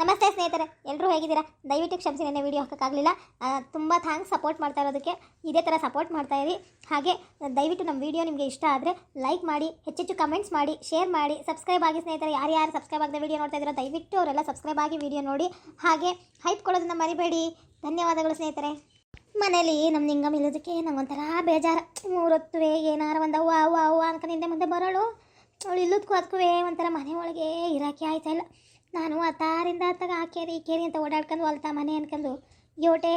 ನಮಸ್ತೆ ಸ್ನೇಹಿತರೆ, ಎಲ್ಲರೂ ಹೇಗಿದ್ದೀರಾ? ದಯವಿಟ್ಟು ಕ್ಷಮಿಸಿ, ನನ್ನ ವಿಡಿಯೋ ಹಾಕೋಕ್ಕಾಗಲಿಲ್ಲ. ತುಂಬ ಥ್ಯಾಂಕ್ಸ್ ಸಪೋರ್ಟ್ ಮಾಡ್ತಾ ಇರೋದಕ್ಕೆ. ಇದೇ ಥರ ಸಪೋರ್ಟ್ ಮಾಡ್ತಾ ಇರಿ. ಹಾಗೆ ದಯವಿಟ್ಟು ನಮ್ಮ ವಿಡಿಯೋ ನಿಮಗೆ ಇಷ್ಟ ಆದರೆ ಲೈಕ್ ಮಾಡಿ, ಹೆಚ್ಚೆಚ್ಚು ಕಮೆಂಟ್ಸ್ ಮಾಡಿ, ಶೇರ್ ಮಾಡಿ, ಸಬ್ಸ್ಕ್ರೈಬ್ ಆಗಿ ಸ್ನೇಹಿತರೆ. ಯಾರು ಸಬ್ಸ್ಕ್ರೈಬ್ ಆಗದೆ ವಿಡಿಯೋ ನೋಡ್ತಾ ಇದ್ದೀರೋ ದಯವಿಟ್ಟು ಅವರೆಲ್ಲ ಸಬ್ಸ್ಕ್ರೈಬ್ ಆಗಿ ವಿಡಿಯೋ ನೋಡಿ. ಹಾಗೆ ಹೈಪ್ ಕೊಡೋದನ್ನು ಮರಿಬೇಡಿ. ಧನ್ಯವಾದಗಳು ಸ್ನೇಹಿತರೆ. ಮನೇಲಿ ನಮ್ಮ ನಿಂಗಮ್ ಇಲ್ಲೋದಕ್ಕೆ ನಂಗೊಂಥರ ಬೇಜಾರು. ಮೂರೊತ್ತುವೆ ಏನಾರ ಒಂದು ಅವ್ವ ಅವ್ವ ಅವ್ವ ಅನ್ಕೊಂಡು ಹಿಂದೆ ಮುಂದೆ ಬರೋಳು. ಅವಳು ಇಲ್ಲದಕ್ಕೂ ಅದಕ್ಕೂ ಒಂಥರ ಮನೆ ಒಳಗೆ ಇರೋಕ್ಕೆ ಆಯ್ತಾಯಿಲ್ಲ. ನಾನು ಅತ್ತಾರಿಂದ ಅತ್ತಾಗ ಆ ಕೇರಿ ಈ ಕೇರಿ ಅಂತ ಓಡಾಡ್ಕೊಂಡು ಹೊಲ್ತಾ ಮನೆ ಅನ್ಕೊಂಡು ಯೋಟೇ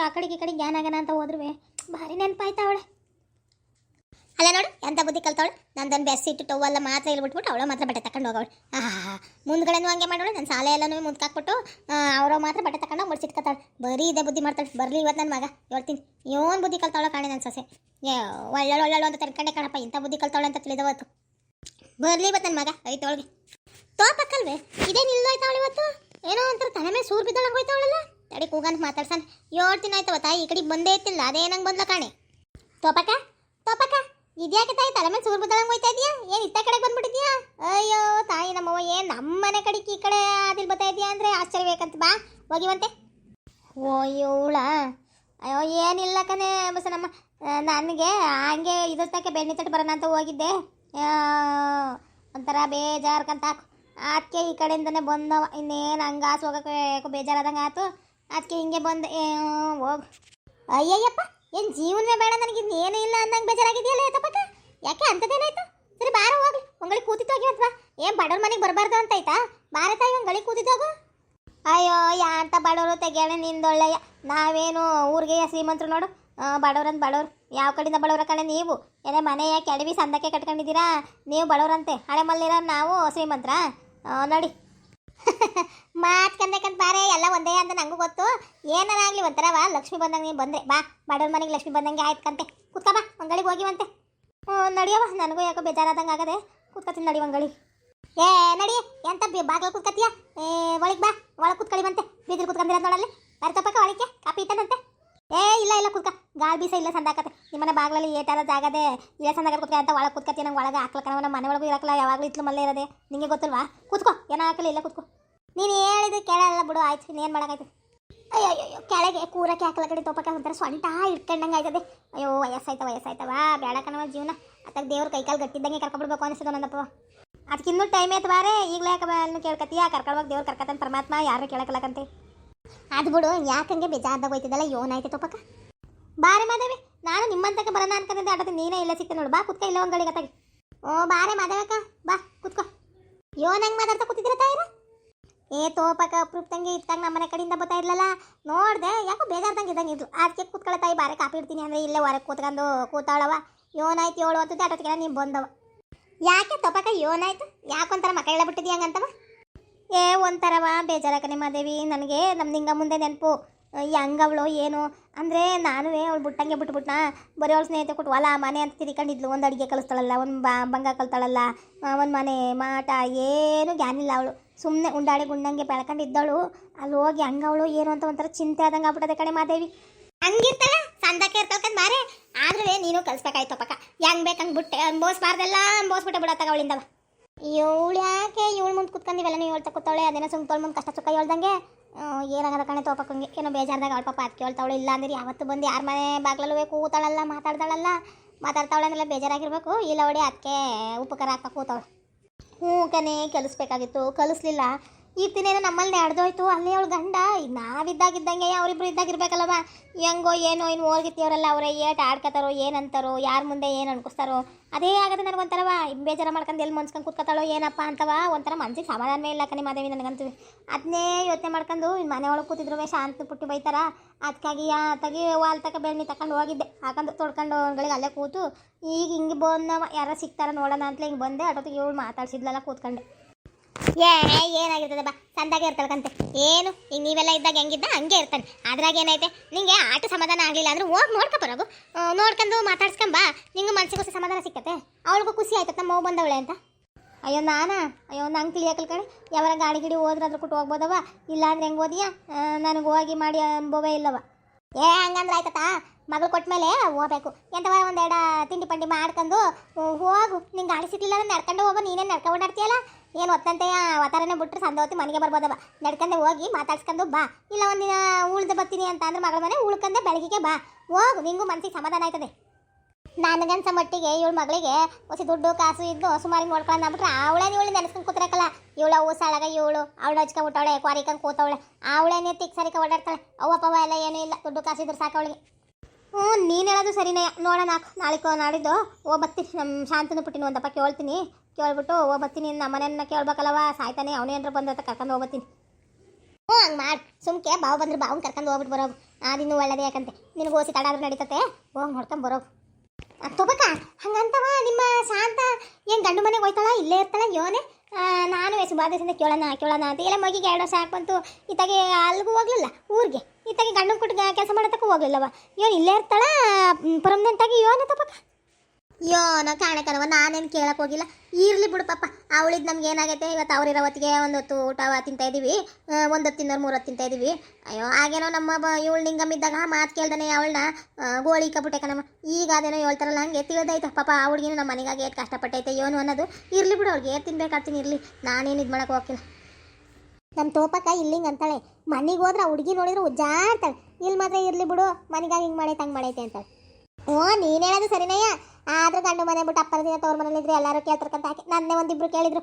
ಆ ಕಡೆಗೆ ಈ ಕಡೆಗೆ ಜ್ಞಾನಾಗನ ಅಂತ ಹೋದ್ರೂ ಭಾರಿ ನೆನಪಾಯ್ತಾ ಅವಳೆ. ಅಲ್ಲ ನೋಡು ಎಂಥ ಬುದ್ಧಿ ಕಲ್ತವಳು. ನಂದೊಂದು ಬೆಸ್ಸಿಟ್ಟು ಟೊವ್ವೆಲ್ಲ ಮಾತ್ರ ಹೇಳ್ಬಿಟ್ಬಿಟ್ಟು ಅವಳು ಮಾತ್ರ ಬಟ್ಟೆ ತಗೊಂಡು ಹೋಗೋಳು. ಮುಂದ್ಗಡೆನೂ ಹಂಗೆ ಮಾಡೋಳು. ನನ್ನ ಸಾಲೆ ಎಲ್ಲನೂ ಮುಂದ್ಕಾಕ್ಬಿಟ್ಟು ಅವರು ಮಾತ್ರ ಬಟ್ಟೆ ತಗೊಂಡು ಮುಡ್ಸಿಟ್ಕೊತಾಳೆ. ಬರೀ ಇದೇ ಬುದ್ಧಿ ಮಾಡ್ತಾಳೆ. ಬರಲಿ ಇವತ್ತು ನನ್ನ ಮಗ ಹೇಳ್ತೀನಿ ಏನು ಬುದ್ಧಿ ಕಲ್ತಾವಳ ಕಾಣೆ ನನ್ನ ಸೊಸೆ. ಒಳ್ಳೊಳ್ಳು ಅಂತ ತೆರ್ಕಂಡೆ ಕಣಪ್ಪ, ಇಂಥ ಬುದ್ಧಿ ಕಲ್ತಾವಳೆ ಅಂತ ತಿಳಿದವತ್ತು. ಬರಲಿ ಇವತ್ತು ನನ್ನ ಮಗ ಐತವಳಿಗೆ ತೋಪಕ್ಕಲ್ವೇ ಇದೇನು ಇಲ್ಲೋಯ್ತಾವಳು ಇವತ್ತು. ಏನೋ ಒಂಥರ ತಲೆ ಮೇಲೆ ಸೂರು ಬಿದ್ದೊಳಗೆ ಹೋಯ್ತಾವಳಲ್ಲ. ತಡಿ ಕೂಗಂತ ಮಾತಾಡ್ಸಾನ. 7 ದಿನ ಆಯ್ತವ ತಾಯಿ ಈ ಕಡೆಗೆ ಬಂದೇ ಇತ್ತಿಲ್ಲ. ಅದೇನಂಗೆ ಬಂದ್ಲ ಕಾಣೆ. ತೋಪಕ್ಕ ತೋಪಕ್ಕ ಇದ್ಯಾಕೆ ತಾಯಿ ತಲೆ ಮೇಲೆ ಸೂರು ಬಿದ್ದೊಳಗೆ ಹೋಯ್ತಾ ಇದೆಯಾ? ಏನು ಇತ್ತ ಕಡೆಗೆ ಬಂದ್ಬಿಟ್ಟಿದ್ಯಾ? ಅಯ್ಯೋ ತಾಯಿ ನಮ್ಮವ್ವ ಏನು ನಮ್ಮನೆ ಕಡೆಗೆ ಈ ಕಡೆ ಅದಿಲ್ ಬರ್ತಾ ಇದೆಯಾ ಅಂದರೆ ಆಶ್ಚರ್ಯ ಬೇಕಂತ. ಬಾ ಹೋಗಿವಂತೆ. ಓ ಇವಳ ಅಯ್ಯೋ ಏನಿಲ್ಲ ಕಣೆ ಬಸ್ ನಮ್ಮ ನನಗೆ ಹಂಗೆ ಇದಕ್ಕೆ ಬೆಣ್ಣೆ ತಟ್ಟು ಬರೋಣ ಅಂತ ಹೋಗಿದ್ದೆ. ಒಂಥರ ಬೇಜಾರ್ಕಂತ ಅದಕ್ಕೆ ಈ ಕಡೆಯಿಂದನೇ ಬಂದವ. ಇನ್ನೇನು ಹಂಗೆ ಆಸು ಹೋಗೋಕೆ ಯಾಕೋ ಬೇಜಾರಾದಂಗೆ ಆಯ್ತು. ಅದಕ್ಕೆ ಹಿಂಗೆ ಬಂದೆ. ಹೋಗು. ಅಯ್ಯಯ್ಯಪ್ಪ ಏನು ಜೀವನವೇ ಬೇಡ ನನಗೆ, ಇನ್ನೇನು ಇಲ್ಲ ಅಂದಂಗೆ ಬೇಜಾರಾಗಿದೆಯಲ್ಲ ತಪ್ಪಕ್ಕ. ಯಾಕೆ ಅಂಥದ್ದೇನಾಯ್ತು? ಸರಿ ಬಾರ ಹೋಗ್ಲಿ. ಒಂಗಳಿಗೆ ಕೂತಿತ್ತೋಗಿ ಅಥವಾ ಏನು ಬಡವ್ರ ಮನೆಗೆ ಬರಬಾರ್ದು ಅಂತ ಆಯ್ತಾ? ಬಾರ ತಾಯಿ ಒಂಗಳಿಗೆ ಕೂತಿದ್ದೋಗು. ಅಯ್ಯೋ ಅಂತ ಬಡವರು ತೆಗೆಯೋಣ ನಿಂದೊಳ್ಳೆಯ. ನಾವೇನು ಊರಿಗೆ ಶ್ರೀಮಂತರು ನೋಡು. ಬಡವ್ರಂತ ಬಡವ್ರು ಯಾವ ಕಡೆಯಿಂದ ಬಡವ್ರ ಕಡೆ ನೀವು ಏನೇ ಮನೆಯ ಕೆಡವಿ ಸಂದಕ್ಕೆ ಕಟ್ಕೊಂಡಿದ್ದೀರಾ? ನೀವು ಬಡವ್ರಂತೆ. ಹಳೆ ಮಲ್ಲಿರೋ ನಾವು ಶ್ರೀಮಂತರ ನೋಡಿ. ಮಾತು ಕಂದಕ್ಕಂತ ಬಾರೆ ಎಲ್ಲ ಒಂದೇ ಅಂತ ನಂಗೂ ಗೊತ್ತು. ಏನಾರಾಗಲಿ ಒಂಥರವ ಲಕ್ಷ್ಮಿ ಬಂದಂಗೆ ನೀವು ಬಂದರೆ ಬಾ. ಬಡವ್ರ ಮನೆಗೆ ಲಕ್ಷ್ಮಿ ಬಂದಂಗೆ ಆಯ್ತು ಕಂತೆ. ಕುತ್ಕ ಬಾ ಒಂಗಳಿಗೆ ಹೋಗಿವಂತೆ. ನಡಿಯವ ನನಗೂ ಯಾಕೋ ಬೇಜಾರಾದಂಗೆ ಆಗದೆ. ಕುತ್ಕೊತೀನಿ ನಡಿ ಒಂಗಳಿಗೆ. ಏ ನಡಿ ಎಂತ ಬಾಗಿಲು ಕುತ್ಕತ್ತೀಯ? ಒಳಗೆ ಬಾ ಒಳಗೆ ಕುತ್ಕೊಳ್ಳಿವಂತೆ. ಬೀದಿಲ್ ಕುತ್ಕೊಂಡಿರೋದು ನೋಡಲ್ಲಿ. ಬರ್ತಪ್ಪಕ್ಕ ಒಳಕ್ಕೆ ಕಾಪಿ ಇಟ್ಟನಂತೆ. ಇಲ್ಲ ಕುತ್ಕ. ಗಾಳಿ ಬೀಸ ಇಲ್ಲ ಸಂದಾಕತ್ತೆ. ನಿಮ್ಮನೆ ಬಾಗ್ಲಲ್ಲಿ ಏಟಾರ ಜಾಗದೆ ಇಲ್ಲ ಸಂದಾಕ ಕುತ್ಕ ಅಂತ ಒಳಗೆ ಕುತ್ಕತ್ತಿ. ನಂಗೆ ಒಳಗೆ ಹಾಕ್ಲಕ್ಕ ನಮ್ಮ ಮನೆ ಒಳಗೂ ಇರಕ್ಕಲ್ಲ. ಯಾವಾಗಲೂ ಇತ್ಲು ಮಲ್ಲೇ ಇರೋದೆ ನಿಂಗೆ ಗೊತ್ತಿಲ್ವಾ? ಕೂತ್ಕೋ. ಏನೋ ಹಾಕಲಿ ಇಲ್ಲ ಕೂತ್ಕೋ. ನೀನು ಹೇಳಿದ್ದು ಕೇಳಲ್ಲ ಬಿಡು. ಆಯ್ತು ಇನ್ನೇನು ಮಾಡೋಕ್ಕಾಯ್ತು. ಅಯ್ಯೋ ಕೆಳಗೆ ಕೂರಕ್ಕೆ ಹಾಕಲ ಕಡೆ ತೋಪಕ್ಕೆ ಒಂಥರ ಸೊಂಟ ಇಟ್ಕೊಂಡಂಗೆ ಆಯ್ತದೆ. ಅಯ್ಯೋ ವಯಸ್ಸಾಯ್ತವ ಬೇಡ ಕಣವ ಜೀವನ. ಅತ್ತಾಗ ದೇವ್ರು ಕೈಕಾಲು ಗಟ್ಟಿದ್ದಂಗೆ ಕರ್ಕೊಬಿಡ್ಬೇಕು ಅನಿಸ್ತದ ನನ್ನಪ್ಪ. ಅದಕ್ಕೆ ಇನ್ನೂ ಟೈಮ್ ಆಯ್ತು ಬಾರೆ. ಈಗಲೇ ಯಾಕೆ ಕೇಳ್ಕತ್ತೀಯ? ಕರ್ಕೊಳ್ವಾಗ ದೇವ್ರು ಕರ್ಕತ್ತಾನೆ ಪರಮಾತ್ಮ. ಯಾರು ಕೇಳಕ್ಕಲ್ಲಕಂತೆ. ಅದು ಬಿಡು. ಯಾಕಂಗೆ ಬೇಜಾರ್ದಾಗ ಹೋಯ್ತಿದ್ದಲ್ಲ ಯೋನಾಯ್ತು ತೋಪಕ್ಕ. ಬಾರೆ ಮಾದೇವಿ, ನಾನು ನಿಮ್ಮಂತಕ್ಕೆ ಬರೋಣ ಅನ್ಕೊಂಡಿದ್ದೆ. ಆಟದ ನೀನೇ ಇಲ್ಲ ಸಿಕ್ತೆ ನೋಡು. ಬಾ ಕುತ್ಕ. ಇಲ್ಲ ಒಂಗಳಿಗೆ ಗತ್ತಾಗಿ. ಬಾರೆ ಮಾದೇವಕ್ಕ ಬಾ ಕುತ್ಕೋ. ನಂಗೆ ಮಾತಾಡ್ತಾ ಕೂತಿದ್ದೀರ ತಾಯಿರ? ತೋಪಕ್ಕ ಅಪ್ರೂಪ್ತಂಗೆ ಇತ್ತಂಗೆ ನಮ್ಮನೆ ಕಡೆಯಿಂದ ಬರ್ತಾ ಇರ್ಲಲ್ಲ. ನೋಡ್ದೆ ಯಾಕೋ ಬೇಜಾರ್ದಂಗೆ ಇದ್ದಂಗೆ ಇದ್ಲು. ಅದಕ್ಕೆ ಕೂತ್ಕೊಳ್ಳೋ ತಾಯಿ ಬಾರೆ ಕಾಪಿ ಇಡ್ತೀನಿ ಅಂದರೆ ಇಲ್ಲೇ ಹೊರಗೆ ಕೂತ್ಕೊಂಡು ಕೂತಾಳವ. ಯೋನಾಯ್ತು 7 ಹೊತ್ತಿದ್ದೆ. ಆಟೋತ್ತಿಗೆ ನೀವು ಬಂದವ. ಯಾಕೆ ತೋಪಕ್ಕ ಯೋನಾಯ್ತು? ಯಾಕೊಂಥರ ಮಕ್ಕಳೆಲ್ಲ ಬಿಟ್ಟಿದ್ದೀಯ ಹಂಗಂತವ? ಒಂಥರವ ಬೇಜಾರಾಕನೆ ಮಾದೇವಿ. ನನಗೆ ನಮ್ಮ ನಿಂಗ ಮುಂದೆ ನೆನಪು. ಹೆಂಗವಳು ಏನು ಅಂದರೆ ನಾನು ಅವಳು ಬಿಟ್ಟಂಗೆ ಬಿಟ್ಬಿಟ್ನಾ. ಬರೀ ಅವಳು ಸ್ನೇಹಿತೆ ಕೊಟ್ಟು ಹೊಲ ಮನೆ ಅಂತ ತಿರ್ಕೊಂಡಿದ್ಲು. ಒಂದು ಅಡುಗೆ ಕಲಿಸ್ತಾಳಲ್ಲ, ಒಂದು ಬಂಗ ಕಲ್ತಾಳಲ್ಲ, ಒಂದು ಮನೆ ಮಾಟ ಏನು ಜ್ಞಾನಿಲ್ಲ ಅವಳು. ಸುಮ್ಮನೆ ಉಂಡಾಡಿ ಗುಂಡಂಗೆ ಬೆಳ್ಕೊಂಡಿದ್ದವಳು. ಅಲ್ಲಿ ಹೋಗಿ ಹಂಗವಳು ಏನು ಅಂತ ಒಂಥರ ಚಿಂತೆ ಆದಂಗೆ ಆಗ್ಬಿಟ್ಟದೆ ಕಣೆ ಮಾದೇವಿ. ಹಂಗಿರ್ತಾಳೆ ಸಂದಕ್ಕೆ ಇರ್ತಲ್ಕಂತ ಮಾರೆ. ಆದ್ರೂ ನೀನು ಕಲಿಸ್ಬೇಕಾಯ್ತು ಪಕ್ಕ. ಹೆಂಗೆ ಬೇಕು ಹಂಗೆ ಬಿಟ್ಟೆ ಅಂಬೋಸ್ಬಾರ್ದೆಲ್ಲ ಅಂಬೋಸ್ಬಿಟ್ಟೆ ಬಿಡತ್ತಾಗ ಅವಳಿಂದವ. ಇವಳು ಯಾಕೆ ಇವಳು ಮುಂದೆ ಕುತ್ಕೊಂಡಿವೆಲ್ಲ ನೀವು ಹೇಳ್ತಾ ಕೂತಾವಳೆ. ಅದೇನೋ ಸುಮ್ತೋಳು ಮುಂದೆ ಕಷ್ಟ ಸುಖ ಹೇಳ್ದಂಗೆ ಏನಾಗದ ಕಣೆ ತೋಪಕ್ಕಂಗೆ. ಏನೋ ಬೇಜಾರ್ದಾಗ ಅವಳ ಪಾಪ ಅದಕ್ಕೆ ಹೇಳ್ತಾವಳು. ಇಲ್ಲ ಅಂದ್ರೆ ಯಾವತ್ತು ಬಂದು ಯಾರ ಮನೆ ಬಾಗ್ಲಲ್ಲೂ ಕೂತಾಳಲ್ಲ, ಮಾತಾಡ್ತಾವಳೆ ಅಂದೆಲ್ಲ ಬೇಜಾರಾಗಿರ್ಬೇಕು. ಇಲ್ಲ ಹೊಡಿ ಅದಕ್ಕೆ ಉಪಕಾರ ಹಾಕ ಕೂತಾವಳು. ಕನೇ ಕಲಿಸ್ಬೇಕಾಗಿತ್ತು, ಕಲಿಸ್ಲಿಲ್ಲ. ಈರ್ತಿನೇನೋ ನಮ್ಮಲ್ಲಿ ನಡೆದೋಯ್ತು. ಅಲ್ಲೇ ಅವಳು ಗಂಡ ನಾವಿದ್ದಾಗಿದ್ದಂಗೆ ಅವರಿಬ್ರು ಇದ್ದಾಗಿರ್ಬೇಕಲ್ಲವ. ಹೆಂಗೋ ಏನೋ ಇನ್ನು ಹೋಗಿರ್ತೀವರಲ್ಲ ಅವರೇ ಏಟ್ ಆಡ್ಕೊತಾರೋ ಏನಂತಾರೋ ಯಾರ ಮುಂದೆ ಏನು ಅನ್ಕೊಸ್ತಾರೋ ಅದೇ ಆಗದೆ. ನನಗೊಂಥರವ ಬೇಜಾರ ಮಾಡ್ಕೊಂಡು ಎಲ್ಲಿ ಮನ್ಸ್ಕೊಂಡು ಕೂತ್ಕೊತಾಳೋ ಏನಪ್ಪ ಅಂತವ. ಒಂಥರ ಮನ್ಸಿಗೆ ಸಮಾಧಾನವೇ ಇಲ್ಲ ಕಣೆ ಮಾದೇವಿ ನನಗಂತೀವಿ. ಅದನ್ನೇ ಯೋಚನೆ ಮಾಡ್ಕೊಂಡು ಮನೆ ಒಳಗೆ ಕೂತಿದ್ರು ಶಾಂತ ಪುಟ್ಟಿ ಬೈತಾರ. ಅದಕ್ಕಾಗಿ ತಗಿ ವಾಲ್ ತಕ ಬೆಣ್ಣೆ ತಗೊಂಡು ಹೋಗಿದ್ದೆ. ಹಾಕೊಂಡು ತೊಡ್ಕೊಂಡು ಒಂಗಳಿಗೆ ಅಲ್ಲೇ ಕೂತು ಈಗ ಹಿಂಗೆ ಬಂದವ ಯಾರು ಸಿಗ್ತಾರ ನೋಡೋಣ ಅಂತ ಹಿಂಗೆ ಬಂದೆ. ಅಟೋತಿಗೆ ಇವಳು ಮಾತಾಡ್ಸಿದ್ಲಲ್ಲ ಕೂತ್ಕೊಂಡೆ. ಏನಾಗಿರ್ತದೆ ಬಾ ಸಂದಾಗೆ ಇರ್ತಾಳಕಂತೆ. ಏನು ಈಗ ನೀವೆಲ್ಲ ಇದ್ದಾಗ ಹೆಂಗಿದ್ದ ಹಂಗೆ ಇರ್ತಾನೆ. ಅದ್ರಾಗ ಏನೈತೆ? ನಿಂಗೆ ಆಟ ಸಮಾಧಾನ ಆಗಲಿಲ್ಲ ಅಂದ್ರೆ ಹೋಗಿ ನೋಡ್ಕೊಬರೋಗು. ನೋಡ್ಕೊಂಡು ಮಾತಾಡ್ಸ್ಕೊಂಬಾ. ನಿಂಗೆ ಮನಸ್ಸಿಗೋಸಿ ಸಮಾಧಾನ ಸಿಕ್ಕತ್ತೆ. ಅವಳಿಗೂ ಖುಷಿ ಆಯ್ತತ್ತ ಮಗು ಬಂದವಳೆ ಅಂತ. ಅಯ್ಯೋ ನಂಗೆ ತಿಳಿಯಾಕಲ್ ಕಡೆ. ಯಾವಾಗ ಗಾಡಿ ಗಿಡಿ ಹೋದ್ರೆ ಅದ್ರ ಕೊಟ್ಟು ಹೋಗ್ಬೋದವ. ಇಲ್ಲ ಅಂದ್ರೆ ಹೆಂಗೆ ಓದಿಯಾ? ನನಗೆ ಹೋಗಿ ಮಾಡಿ ಅನ್ಬೋವೇ ಇಲ್ಲವ. ಹಂಗಂದ್ರೆ ಆಯ್ತತ್ತ. ಮಗಳು ಕೊಟ್ಮೇಲೆ ಹೋಗ್ಬೇಕು. ಎಂತವ ಒಂದೆರಡು ತಿಂಡಿ ಪಂಡಿ ಮಾಡ್ಕೊಂಡು ಹೋಗು. ನಿಂಗೆ ಗಾಡಿ ಸಿಕ್ಲಿಲ್ಲ ಅಂದ್ರೆ ನಡ್ಕೊಂಡು ಹೋಗೋ. ನೀನೇನು ನಡ್ಕೊಂಡು ಓಡಾಡ್ತೀಯಲ್ಲ. ಏನು ಒತ್ತಂತೆ ಅವತಾರನೇ ಬಿಟ್ರೆ ಸಂದ ಹೊತ್ತಿ ಮನೆಗೆ ಬರ್ಬೋದವ. ನಡ್ಕಂಡೆ ಹೋಗಿ ಮಾತಾಡ್ಸ್ಕೊಂಡು ಬಾ. ಇಲ್ಲ ಒಂದಿನ ಉಳ್ದು ಬರ್ತೀನಿ ಅಂತ ಅಂದ್ರೆ ಮಗಳ ಮನೆ ಉಳ್ಕಂಡೆ ಬೆಳಗ್ಗೆ ಬಾ. ಹೋಗು, ನಿಂಗೂ ಮನಸ್ಸಿಗೆ ಸಮಾಧಾನ ಆಯ್ತದೆ. ನನಗನ್ಸ ಮಟ್ಟಿಗೆ ಇವಳ ಮಗಳಿಗೆ ಹೊಸ ದುಡ್ಡು ಕಾಸು ಇದ್ದು ಸುಮಾರಿಗೆ ನೋಡ್ಕೊಂಡು ಅಂದ್ಬಿಟ್ರೆ ಇವಳು ನೆನೆಸ್ಕೊಂಡು ಕೂತಿರಕಲ್ಲ. ಇವಳ ಊಸಾಳಾಗ ಇವಳು ಅವಳು ಹಚ್ಕೊಂಡ್ಬಿಟ್ಟವಳೆ ಕ್ವಾರಿಕಂಗೆ ಕೂತವಳೆ. ಅವಳೇನೇ ತಿಕ್ ಸರಿಕ ಓಡಾಡ್ತಾಳೆ. ಅವ್ವಪ್ಪವ ಎಲ್ಲ ಏನೂ ಇಲ್ಲ, ದುಡ್ಡು ಕಾಸು ಇದ್ರೆ ಸಾಕವಳಿಗೆ. ನೀನು ಹೇಳೋದು ಸರಿನೇ. ನೋಡೋಣ ನಾಡಿದ್ದು ಬರ್ತೀನಿ. ನಮ್ಮ ಶಾಂತನು ಪುಟ್ಟಿನ ಒಂದಪ್ಪ ಕೇಳ್ತೀನಿ. ಕೇಳ್ಬಿಟ್ಟು ಬರ್ತೀನಿ. ನಮ್ಮ ಮನೆಯನ್ನ ಕೇಳ್ಬೇಕಲ್ಲವ, ಸಾಯ್ತಾನೆ ಅವನೇನ್ರ ಬಂದ ಕರ್ಕೊಂಡು ಹೋಗ್ಬತ್ತೀನಿ. ಹಂಗೆ ಮಾಡಿ ಸುಮ್ಕೆ ಬಾವು ಬಂದ್ರೆ ಬಾವು ಕರ್ಕೊಂಡು ಹೋಗ್ಬಿಟ್ಟು ಬರೋಗು. ಅದಿನ್ನೂ ಒಳ್ಳೇದೇ. ಯಾಕಂತೆ ನಿನಗೆ ಓಸಿ ತಡಾದ್ರೂ ನಡೀತತೆ. ಹೋಗಿ ನೋಡ್ಕೊಂಡು ಬರೋಗು. ತೊಬಕ ಹಂಗಂತವ ನಿಮ್ಮ ಶಾಂತ ಏನು ಗಂಡು ಮನೆಗೆ ಹೋಯ್ತಾಳ ಇಲ್ಲೇ ಇರ್ತಾಳೆ ಯೋನೆ. ನಾನು ಸುಮಾರು ದಿವಸದಿಂದ ಕೇಳೋಣ ಅಂತ ಎಲ್ಲ ಮಗಿಗೆ 2 ವರ್ಷ ಹಾಕಂತು. ಇತ್ತಾಗೆ ಅಲ್ಲಿಗೂ ಹೋಗ್ಲಿಲ್ಲ ಊರಿಗೆ. ಇತ್ತಾಗೆ ಗಂಡು ಕೊಟ್ಟು ಕೆಲಸ ಮಾಡೋದಕ್ಕೂ ಹೋಗ್ಲಿಲ್ಲವ. ಇವನು ಇಲ್ಲೇ ಇರ್ತಾಳ ಪರ್ಮನೆಂಟಾಗಿ ಯೋನೆ ತೊಬಕ. ಯೋನ ಕಾಣಕನವ ನಾನೇನು ಕೇಳಕ್ಕೆ ಹೋಗಿಲ್ಲ. ಇರ್ಲಿ ಬಿಡು ಪಾಪ. ಅವಳಿದ್ದು ನಮ್ಗೆ ಏನಾಗೈತೆ ಇವತ್ತು ಅವ್ರಿರೋ ಹೊತ್ತಿಗೆ 1 ಹೊತ್ತು ಊಟ ತಿಂತಾ ಇದ್ದೀವಿ, 1 ಹೊತ್ತು ತಿನ್ನೋರು 3 ಹೊತ್ತು ತಿಂತಾ ಇದ್ದೀವಿ. ಅಯ್ಯೋ ಆಗೇನೋ ನಮ್ಮ ಇವಳು ನಿಂಗಮ್ಮಿದ್ದಾಗ ಮಾತು ಕೇಳ್ದಾನೆ ಅವಳನ್ನ ಗೋಳಿ ಕಬಿಟ್ಟೆ ಕಣಮ್ಮ. ಈಗ ಅದೇನೋ ಹೇಳ್ತಾರಲ್ಲ ಹಂಗೆ ತಿಳಿದೈತೆ ಪಾಪ. ಅವಳಿಗೇನು ನಮ್ಮ ಮನೆಗಾಗಿ ಏಟ್ ಕಷ್ಟಪಟ್ಟೈತೆ ಏನು ಅನ್ನೋದು. ಇರ್ಲಿ ಬಿಡು, ಅವ್ಳಿಗೆ ಏಟ್ ತಿನ್ಬೇಕಾಗ್ತೀನಿ. ಇರಲಿ, ನಾನೇನು ಇದು ಮಾಡೋಕೆ ಹೋಗಿಲ್ಲ. ನಮ್ಮ ತೋಪಕ್ಕ ಇಲ್ಲಿಂಗೆ ಅಂತಾಳೆ. ಮನೆಗೆ ಹೋದ್ರೆ ಹುಡುಗಿ ನೋಡಿದ್ರೆ ಉಜ್ಜಾಡ್ತಾಳೆ. ಇಲ್ಲಿ ಮಾತ್ರ ಇರಲಿ ಬಿಡು, ಮನೆಗಾಗಿ ಹಿಂಗೆ ಮಾಡೈತೆ ಹಂಗೆ ಮಾಡೈತೆ ಅಂತಾಳೆ. ನೀನು ಹೇಳೋದು ಸರಿನಯ್ಯ. ಆದರೂ ಗಂಡು ಮನೆ ಬಿಟ್ಟು ಅಪ್ಪರ ದಿನ ತವ್ರ ಮನೇಲಿದ್ರೆ ಎಲ್ಲರೂ ಕೇಳ್ತಾರಕ್ಕಂತ ಹಾಕಿ ನನ್ನೇ ಒಂದಿಬ್ರು ಕೇಳಿದ್ರು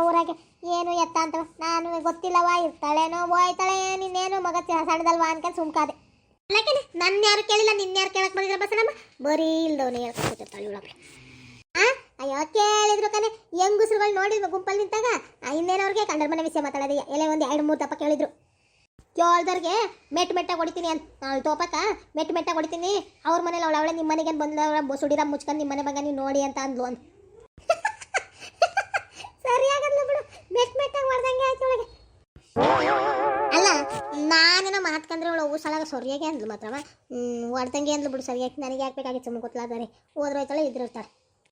ಊರಾಗೆ ಏನು ಎತ್ತ ಅಂತ. ನಾನು ಗೊತ್ತಿಲ್ಲವಾ, ಇರ್ತಾಳೇನೋ ಹೋಯ್ತಾಳೆ, ನಿನ್ನೇನು ಮಗ ಸಣ್ಣದಲ್ವಾ ಅನ್ಕೊಂಡು ಸುಮ್ಕಾದೆ. ಅಲ್ಲಕ್ಕೇನೆ ನನ್ನ ಯಾರು ಕೇಳಿಲ್ಲ, ನಿನ್ಯಾರು ಕೇಳಕ್ಕೆ ಬಂದಿದ್ರ ಬಸನಮ್ಮ. ಬರೀ ಇಲ್ದವನೇ ಹೇಳ್ಕೊತಿರ್ತಾಳೆ ಇವಳೊಬ್ಬಳೆ. ಅಯ್ಯೋ ಕೇಳಿದ್ರು ಕಣೆ. ಹೆಂಗುಸ್ರುಗಳು ನೋಡಿದ್ವು ಗುಂಪಲ್ಲಿ ನಿಂತಾಗ. ಇನ್ನೇನವ್ರಿಗೆ ಕಂಡರ ಮನೆ ವಿಷಯ ಮಾತಾಡೋದು. ಎಲ್ಲ ಒಂದು 2-3 ದಪ್ಪ ಕೇಳಿದ್ರು. ಕೇಳ್ದವ್ರಿಗೆ ಮೆಟ್ಟಾಗಿ ಹೊಡಿತೀನಿ ಅಂತ. ಅವಳು ತೋಪಕ್ಕ ಮೆಟ್ಟಾಗಿ ಹೊಡಿತೀನಿ. ಅವ್ರ ಮನೇಲಿ ಅವಳೆ ನಿಮ್ಮ ಮನೆಗೆ ಬಂದ ಸುಡಿರ ಮುಚ್ಕೊಂಡು ನಿಮ್ಮ ಮನೆ ಬಂಗ ನೀವು ನೋಡಿ ಅಂತ ಅಂದ್ಲು ಅಂತ. ಸರಿಯಾಗಲ್ಲ ಬಿಡು, ಮೆಟ್ಟಾಗಿ ಹೊಡೆದಂಗೆ ಆಯ್ತು ಅವಳಿಗೆ. ಅಲ್ಲ ನಾನೇನೋ ಮಾತ್ಕಂದ್ರೆ ಅವಳು ಊಸಲಾಗ ಸರಿಯಾಗಿ ಅಂದ್ಲು ಮಾತ್ರವ. ಹೊಡ್ದಂಗೆ ಅಂದ್ಲು ಬಿಡು ಸರಿಯಾಗಿ. ನನಗೆ ಯಾಕಬೇಕಾಗಿತ್ತು ಸುಮ್ಮನೆ ಗೊತ್ತಿಲ್ಲಾದಾರೆ. ಹೋದ್ರೋಯ್ತಾಳೆ ಇದ್ರಿರ್ತಾಳೆ.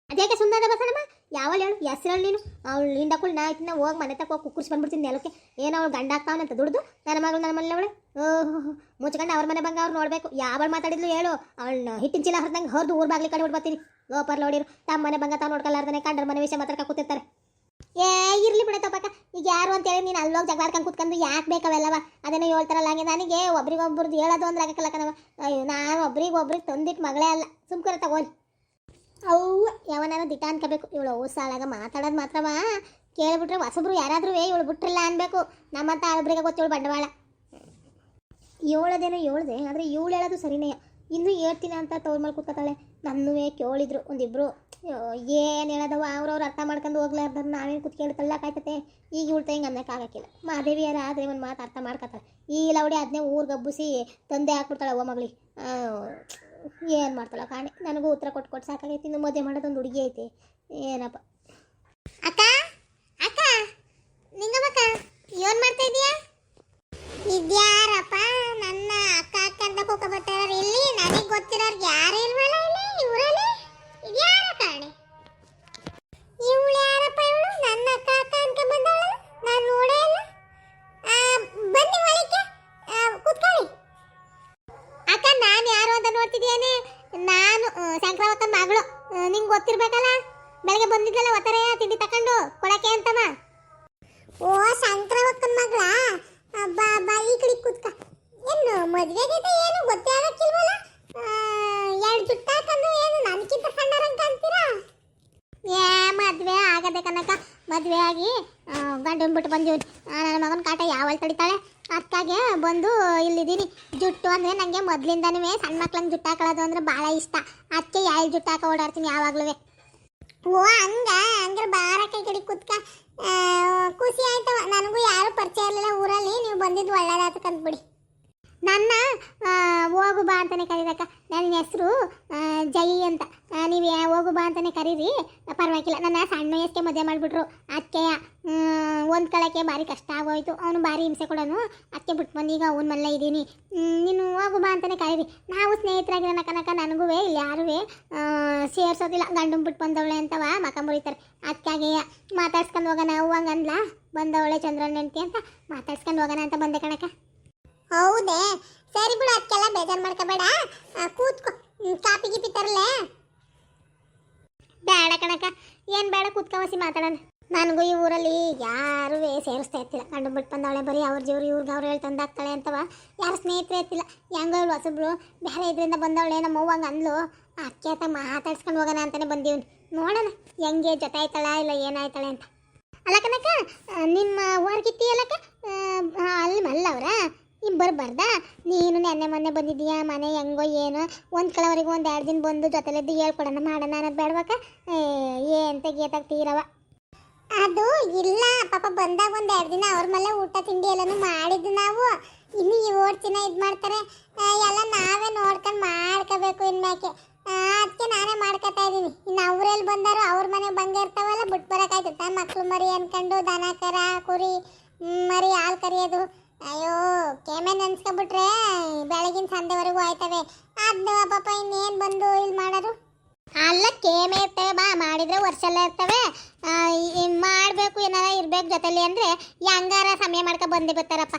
ಅದ್ಯಾಕೆ ಸುಮ್ಮನೆ ಬಸನಮ್ಮ? ಯಾವಳು ಹೇಳು ಹೆಸರು ಹೇಳು ನೀನು. ಅವಳು ಹಿಂಡಕ್ಕಳು ನಾ ಆಯ್ತಿನ ಹೋಗಿ ಮನೆ ತಕ್ಕ ಹೋಗಿ ಕುಕ್ಕರ್ಸಿ ಬಂದ್ಬಿಡ್ತೀನಿ ನೆಲಕ್ಕೆ. ಏನೋ ಅವಳು ಗಂಡ ಆಗ್ತಾವನಂತ ದುಡ್ದು ನನ್ನ ಮಗಳು ನನ್ನ ಮನೇಲಿ ಅವಳೆ ಮುಚ್ಕೊಂಡು ಅವ್ರ ಮನೆ ಬಂಗ ಅವ್ರು ನೋಡಬೇಕು. ಯಾವಳು ಮಾತಾಡಿದ್ಲು ಹೇಳು. ಅವಳನ್ನ ಹಿಟ್ಟಿನ ಚೀಲ ಹರಿದಂಗೆ ಹೊರದು ಊರು ಬಾಗ್ಲಿ ಕಡೆ ಬಿಡ್ಬರ್ತೀನಿ. ಲೋಪರ್ ನೋಡಿರು ತಮ್ಮ ಮನೆ ಬಂಗ ತಾವು ನೋಡ್ಕೊಳ್ಳಾರ್ದಾನೆ ಕಂಡ್ರ ಮನೆ ವಿಷಯ ಮಾತಾಡ್ಕ ಕೂತಿರ್ತಾರೆ. ಇರ್ಲಿ ಬಿಡ ತಪ್ಪಕ್ಕ. ಈಗ ಯಾರು ಅಂತೇಳಿ ನೀನು ಅಲ್ಲೋಗಿ ಜಗಳಾಡ್ಕೊಂಡು ಕೂತ್ಕೊಂಡು ಯಾಕೆ ಬೇಕವೆಲ್ಲವ? ಅದೇನೋ ಹೇಳ್ತಾರಲ್ಲ ಹಂಗೆ. ನನಗೆ ಒಬ್ರಿಗೊಬ್ರದ್ದು ಹೇಳೋದು ಅಂದ್ರೆ ಆಗಕ್ಕಲ್ಲ ಕಣವ. ಅಯ್ಯೋ ನಾನು ಒಬ್ರಿಗೆ ತಂದಿಟ್ಟು ಮಗಳೇ ಅಲ್ಲ. ಸುಮ್ಕರ ತಗೋಲಿ. ಅವು ಯಾವನಾರ ದಿಟ ಅನ್ಕೋಬೇಕು. ಇವಳು ಸಾಲಾಗ ಮಾತಾಡೋದು ಮಾತ್ರವ ಕೇಳಿಬಿಟ್ರೆ ಹೊಸಬ್ರು ಯಾರಾದ್ರೂ ಇವಳು ಬಿಟ್ರಿಲ್ಲ ಅನ್ಬೇಕು. ನಮ್ಮಂತ ಒಬ್ರಿಗೆ ಗೊತ್ತಿವಳು ಬಂಡವಾಳ. ಹೇಳೋದೇನೋ ಹೇಳ್ದೆ, ಆದರೆ ಇವಳು ಹೇಳೋದು ಸರಿನೇ. ಇನ್ನೂ ಹೇಳ್ತೀನಿ ಅಂತ ತವ್ರ ಮೇಲೆ ಕೂತ್ಕೊತಾಳೆ. ನನ್ನೂ ಕೇಳಿದ್ರು ಒಂದಿಬ್ರು. ಏನು ಹೇಳೋದವ ಅವ್ರವ್ರು ಅರ್ಥ ಮಾಡ್ಕೊಂಡು ಹೋಗ್ಲಾರ್ದಾರ ನಾವೇನು ಕೂತ್ ಕೇಳ್ತಳ್ಳಕ್ಕಾಯ್ತತೆ. ಈಗ ಇವಳ್ತ ಹಿಂಗೆ ಅನ್ನೋಕ್ಕಾಗಕ್ಕಿಲ್ಲ. ಮಾದೇವಿಯಾರ ಆದರೆ ಒಂದು ಮಾತು ಅರ್ಥ ಮಾಡ್ಕೊತಾಳೆ. ಈ ಲವಡಿ ಅದನ್ನೇ ಊರಿಗೆ ಹಬ್ಬಿಸಿ ತಂದೆ ಹಾಕ್ಬಿಡ್ತಾಳೆ ಅವ್ವ ಮಗಳಿಗೆ. ಏನು ಮಾಡ್ತಾಳ ಕಾಣೆ. ನನಗೂ ಉತ್ತರ ಕೊಟ್ಟು ಸಾಕಾಗೈತಿ. ಇನ್ನು ಮದುವೆ ಮಾಡೋದೊಂದು ಹುಡುಗಿ ಐತೆ. ಏನಪ್ಪ ಅಕ್ಕ ಅಕ್ಕ ನಿಂಗಮ್ಮಕ್ಕ ಏನು ಮಾಡ್ತಾ ಇದೀಯಾ? ಇದ್ಯಾರಪ್ಪ ನನ್ನ ಅಕ್ಕ ಅಕ್ಕ ಅಂತ ಕೂಕಬಿಟ್ಟಾರ ಇಲ್ಲಿ. ನನಗೆ ಗೊತ್ತಿರೋರ್ಗೆ ಯಾರು ಇಲ್ವಲ್ಲ ಇಲ್ಲಿ ಇವರಲ್ಲಿ. ಇದ್ಯಾರ ಕಾಣೆ? ಇವಳು ಯಾರಪ್ಪ? ಇವಳು ನನ್ನ ಅಕ್ಕ ಅಕ್ಕ ಅಂತ ಬಂದವಳ. ನಾನು ನೋಡೇ ಇಲ್ಲ. ಬನ್ನಿ ಒಳಕ್ಕೆ ಕೂತ್ಕೊಳ್ಳಿ. ಅಕ್ಕ ನಾನು ಯಾರು ಅಂತ ನೋಡ್ತಿದ್ಯಾನೆ? ನಾನು ಶಂಕರವಕ್ಕನ ಮಗಳು. ನಿಂಗೆ ಗೊತ್ತಿರ್ಬೇಕಲ್ಲ. ಬೆಳಗ್ಗೆ ಬಂದಿದ್ಲಲ್ಲ ಒತ್ತಾರೆ ತಿಂಡಿ ತಕೊಂಡು ಕೊಡಕ್ಕೆ ಅಂತಮ್ಮ. ಓ ಶಂಕರವಕ್ಕನ ಮಗಳ. ಬಾ ಈ ಕಡೆ ಕೂತ್ಕ. ಏನು ಮದುವೆಗೈತೆ ಏನು ಗೊತ್ತೇ ಆಗಕ್ಕಿಲ್ವಲ್ಲ. 2 ಜುಟ್ಟ ಹಾಕೊಂಡು ಏನು ನನಗಿಂತ ಸಣ್ಣರಂತ ಅಂತೀರಾ? ಮದುವೆ ಆಗದೆ ಕನಕ. ಮದುವೆ ಆಗಿ ಗಂಡನ ಬಿಟ್ಟು ಬಂದೀವಿ. ನನ್ನ ಮಗನ ಕಾಟ ಯಾವಳು ತಡಿತಾಳೆ? ಅದಕ್ಕಾಗೆ ಬಂದು ಇಲ್ಲಿದ್ದೀನಿ. ಜುಟ್ಟು ಅಂದರೆ ನನಗೆ ಮೊದಲಿಂದನೂ ಸಣ್ಣ ಮಕ್ಳಂಗೆ ಜುಟ್ಟು ಹಾಕೊಳ್ಳೋದು ಅಂದರೆ ಭಾಳ ಇಷ್ಟ. ಅದಕ್ಕೆ 2 ಜುಟ್ಟು ಹಾಕೋ ಓಡಾಡ್ತೀನಿ ಯಾವಾಗಲೂ. ಓ ಹಂಗೆ ಬಾರಕ್ಕೆ ಕಡೆ ಕೂತ್ಕ. ಖುಷಿ ಆಯ್ತವ. ನನಗೂ ಯಾರು ಪರಿಚಯ ಇರಲಿಲ್ಲ ಊರಲ್ಲಿ. ನೀವು ಬಂದಿದ್ದು ಒಳ್ಳೇದಾಯ್ತು ಕಂದ್ಬಿಡಿ. ನನ್ನ ಹೋಗು ಬಾ ಅಂತಲೇ ಕರೀರಕ್ಕ. ನನ್ನ ಹೆಸರು ಜೈ ಅಂತ. ನೀವು ಹೋಗು ಬಾ ಅಂತಲೇ ಕರೀರಿ, ಪರವಾಗಿಲ್ಲ. ನನ್ನ ಸಣ್ಣ ವಯಸ್ಸಿಗೆ ಮದುವೆ ಮಾಡಿಬಿಟ್ರು. ಅದಕ್ಕೆ ಹೊಂದ್ಕೊಳ್ಳೋಕ್ಕೆ ಭಾರಿ ಕಷ್ಟ ಆಗೋಯ್ತು. ಅವನು ಭಾರಿ ಹಿಂಸೆ ಕೊಡೋನು. ಅದಕ್ಕೆ ಬಿಟ್ಟು ಬಂದು ಈಗ ಅವನ ಮನೇಲೆ ಇದ್ದೀನಿ. ನೀನು ಹೋಗು ಬಾ ಅಂತಲೇ ಕರೀರಿ. ನಾವು ಸ್ನೇಹಿತರಾಗಿರೋಣ ಕನಕ. ನನಗೂ ಇಲ್ಲಿ ಯಾರೂ ಸೇರಿಸೋದಿಲ್ಲ. ಗಂಡು ಬಿಟ್ಟು ಬಂದವಳೆ ಅಂತವ ಮಕ ಮುರಿತಾರೆ. ಅದಕ್ಕಾಗೆ ಮಾತಾಡ್ಸ್ಕೊಂಡು ಹೋಗೋಣ ಹಂಗೆ ಅಂದ್ಲ. ಬಂದವಳೆ ಚಂದ್ರನ ಹೆಂಡತಿ ಅಂತ ಮಾತಾಡ್ಸ್ಕೊಂಡು ಹೋಗೋಣ ಅಂತ ಬಂದೆ ಕಣಕ. ಹೌದೇ? ಸರಿ ಬಿಡು, ಅದಕ್ಕೆಲ್ಲ ಬೇಜಾರು ಮಾಡ್ಕೋಬೇಡ. ಕೂತ್ಕೊ. ಕಾಪಿ ಗಿಪಿ ತರಲೇ? ಬೇಡ ಕಣಕ. ಏನು ಬೇಡ, ಕೂತ್ಕೊಸಿ ಮಾತಾಡೋಣ. ನನಗೂ ಈ ಊರಲ್ಲಿ ಯಾರೂ ಸೇರಿಸ್ತಾ ಇರ್ತಿಲ್ಲ. ಗಂಡು ಬಿಟ್ಟು ಬಂದವಳೆ ಬರೀ ಅವ್ರ ಜೀವ್ರು ಇವ್ರಿಗೆ ಅವ್ರು ಹೇಳಿ ತಂದಾಗ್ತಾಳೆ ಅಂತವ ಯಾರು ಸ್ನೇಹಿತರೆ ಇರ್ತಿಲ್ಲ. ಹೆಂಗೋ ಇವಳು ಹೊಸಬ್ಳು ಬೇರೆ ಇದರಿಂದ ಬಂದವಳೆ. ನಮ್ಮ ಅವ್ವ ಹಂಗೆ ಅಂದ್ಲು, ಅಕ್ಕೆ ಆತ ಮಾತಾಡ್ಸ್ಕೊಂಡು ಹೋಗೋಣ ಅಂತಲೇ ಬಂದೀವಿ. ನೋಡೋಣ ಹೆಂಗೆ ಜೊತೆ ಆಯ್ತಾಳ ಇಲ್ಲ ಏನಾಯ್ತಾಳೆ ಅಂತ. ಅಲ್ಲ ಕನಕ, ನಿಮ್ಮ ಊರ್ಗಿತ್ತಿ ಅಲ್ಲಕ್ಕ ಅಲ್ಲಿ ಮಲ್ಲವ್ರ ಬರಬಾರ್ದ? ನೀನು ನೆನ್ನೆ ಮೊನ್ನೆ ಬಂದಿದ್ದೀಯಾ, ಮನೆ ಹೆಂಗೋ ಏನು ಒಂದು ಕಳವರೆಗೂ ಒಂದು 2 ದಿನ ಬಂದು ಜೊತೆಲಿದ್ದು ಹೇಳ್ಕೊಡೋಣ ಮಾಡೋಣ ಅನ್ನೋದು ಬೇಡವಾಕ? ಏನು ತೆಗಿಯತ್ತಾಗ್ತೀರವ? ಅದು ಇಲ್ಲ ಪಾಪ, ಬಂದಾಗ ಒಂದು 2 ದಿನ ಅವ್ರ ಮೇಲೆ ಊಟ ತಿಂಡಿ ಎಲ್ಲನೂ ಮಾಡಿದ್ದು ನಾವು. ಇನ್ನು ಈ ಓಡ್ತಿನ ಇದು ಮಾಡ್ತಾರೆ ಎಲ್ಲ ನಾವೇ ನೋಡ್ಕೊಂಡು ಮಾಡ್ಕೋಬೇಕು ಇನ್ಮ್ಯಾಕೆ. ಅದಕ್ಕೆ ನಾನೇ ಮಾಡ್ಕೊತಾ ಇದ್ದೀನಿ. ಇನ್ನು ಅವ್ರೆಲ್ಲಿ ಬಂದಾರೋ ಅವ್ರ ಮನೆಗೆ ಬಂದೇ ಇರ್ತಾವಲ್ಲ, ಬಿಟ್ಟು ಬರೋಕ್ಕಾಯ್ತದ? ಮಕ್ಳು ಮರಿ ಅನ್ಕೊಂಡು ದನ ಕರ ಕುರಿ ಮರಿ ಹಾಲು ಕರಿಯೋದು, ಅಯ್ಯೋ ಕೇಮೆ ನೆನ್ಸ್ಕೊಬಿಟ್ರೆ ಬೆಳಗಿನ ಸಂಜೆವರೆಗೂ ಆಯ್ತವೆ. ಅದನ್ನ ಪಾಪ ಇನ್ನೇನು ಬಂದು ಇಲ್ಲಿ ಮಾಡೋರು? ಅಲ್ಲ ಕೇಮೆ ಇರ್ತವೆ ಬಾ, ಮಾಡಿದ್ರೆ ವರ್ಷ ಎಲ್ಲ ಇರ್ತವೆ. ಮಾಡಬೇಕು ಏನಾರ ಇರ್ಬೇಕು ಜೊತೆಲಿ ಅಂದರೆ ಹೆಂಗಾರ ಸಮಯ ಮಾಡ್ಕೊ ಬಂದೇ ಬರ್ತಾರಪ್ಪ.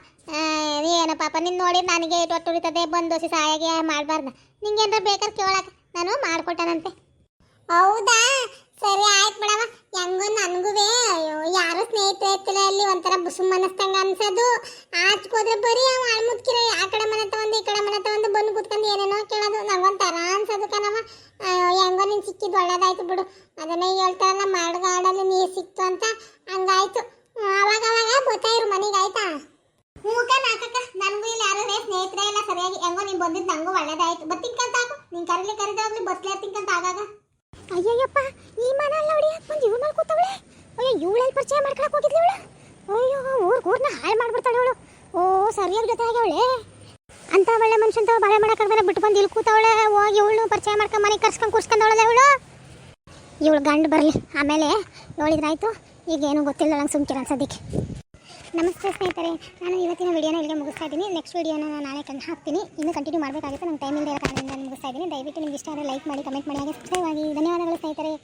ಏನೋ ಪಾಪ ನಿನ್ನ ನೋಡಿ ನನಗೆ ಒಟ್ಟು ಉರಿತದೆ, ಬಂದು ದೋಸೆ ಸಹಾಯ ಮಾಡಬಾರ್ದು. ನಿಂಗೆ ಏನಾರ ಬೇಕಾದ್ರೆ ಕೇಳಕ್ಕೆ ನಾನು ಮಾಡ್ಕೊಟ್ಟನಂತೆ. ಹೌದಾ, ಸರಿ ಆಯ್ತು ಬಿಡವ. ಹೆಂಗೋ ನನಗೂ ಅಯ್ಯೋ ಯಾರು ಸ್ನೇಹಿತರೆ ಇರ್ತಿಲ್ಲ, ಅಲ್ಲಿ ಒಂಥರ ಸುಮ್ಮನಸ್ತಂಗ ಅನ್ಸೋದು. ಆಚ್ಕೋದ್ರೆ ಬರೀ ಅಳ್ಮುದ್ಕಿರ ಆ ಕಡೆ ಮನೆ ತಗೊಂಡು ಈ ಕಡೆ ಮನೆ ತಗೊಂಡು ಬಂದು ಕೂತ್ಕೊಂಡು ಏನೇನೋ ಕೇಳೋದು, ನಂಗೊಂಥರ ಅನ್ಸೋದು ಕಣವ. ಹೆಂಗೋ ನೀನು ಸಿಕ್ಕಿದ್ದು ಒಳ್ಳೇದಾಯ್ತು ಬಿಡು. ಅದನ್ನೇ ಹೇಳ್ತಾರಲ್ಲ, ಮಾಡ್ಗಾಡಲ್ಲಿ ನೀರು ಸಿಕ್ತು ಅಂತ, ಹಂಗಾಯ್ತು. ಅವಾಗ ಬರ್ತಾ ಇರು ಮನೆಗೆ, ಆಯ್ತಾ? ಹೂಕ ನಾಕಕ್ಕ, ನನಗೂ ಇಲ್ಲಿ ಯಾರು ಸ್ನೇಹಿತರೆ ಇಲ್ಲ ಸರಿಯಾಗಿ. ಹೆಂಗೋ ನೀನು ಬಂದಿದ್ದು ನಂಗೂ ಒಳ್ಳೇದಾಯ್ತು. ಬತ್ತಿಂಕಂತ ಹಾಕು, ನೀನು ಕರಿದಾಗ್ಲಿ ಬಸ್ಲೇ ತಿಂಕಂತ ಆಗಾಗ. ಅಯ್ಯಯ್ಯಪ್ಪ, ಈ ಮನೆ ಅಲ್ಲ ಹೊಡಿ ಬಂದು ಇವ್ರು ಮೇಲೆ ಕೂತವಳೆ. ಅಯ್ಯೋ ಇವಳೆಲ್ಲಿ ಪರಿಚಯ ಮಾಡ್ಕೊಳಕ್ಕೆ ಹೋಗಿದ್ಲಿ ಇವಳು? ಅಯ್ಯೋ ಊರ್ನ ಹಾಳು ಮಾಡ್ಬಿಡ್ತಾಳೆ ಇವಳು. ಓ ಸರಿಯಾಗಿ ಜೊತೆ ಆಗ್ಯಾವಳೆ ಅಂತ ಒಳ್ಳೆ ಮನುಷ್ಯಂತ ಬಾಳೆ ಮಾಡೋಕ್ಕಾಗ್ದಾನೆ ಬಿಟ್ಟು ಬಂದು ಇಲ್ಲಿ ಕೂತವಳೆ. ಹೋಗಿ ಇವಳು ಪರಿಚಯ ಮಾಡ್ಕೊಂಡು ಮನೆಗೆ ಕರ್ಸ್ಕೊಂಡು ಕೂರ್ಸ್ಕೊಂಡವಳೆ ಇವಳು. ಇವಳು ಗಂಡು ಬರಲಿ ಆಮೇಲೆ ನೋಡಿದ್ರಾಯ್ತು. ಈಗೇನು ಗೊತ್ತಿಲ್ಲ ನಂಗೆ ಸುಮ್ಕಿರ ಅನ್ಸೋದಕ್ಕೆ. ನಮಸ್ತೆ ಸ್ನೇಹಿತರೆ, ನಾನು ಇವತ್ತಿನ ವಿಡಿಯೋನ ಇಲ್ಲಿಗೆ ಮುಗಿಸ್ತಾ ಇದ್ದೀನಿ. ನೆಕ್ಸ್ಟ್ ವಿಡಿಯೋನ ನಾನು ನಾಳೆ ಹಾಕ್ತೀನಿ. ಇನ್ನೂ ಕಂಟಿನ್ಯೂ ಮಾಡಬೇಕಾಗುತ್ತೆ, ನಂಗೆ ಟೈಮ್ ಇಲ್ಲದೆ ಇರೋ ಕಾರಣದಿಂದ ನಾನು ಮುಗಿಸ್ತಾ ಇದ್ದೀನಿ. ದಯವಿಟ್ಟು ನಿಮ್ಗೆ ಇಷ್ಟ ಆದರೆ ಲೈಕ್ ಮಾಡಿ, ಕಮೆಂಟ್ ಮಾಡಿ, ಹಾಗೆ ಸಬ್ಸ್ಕ್ರೈಬ್ ಆಗಿ. ಧನ್ಯವಾದಗಳು ಸ್ನೇಹಿತರೆ.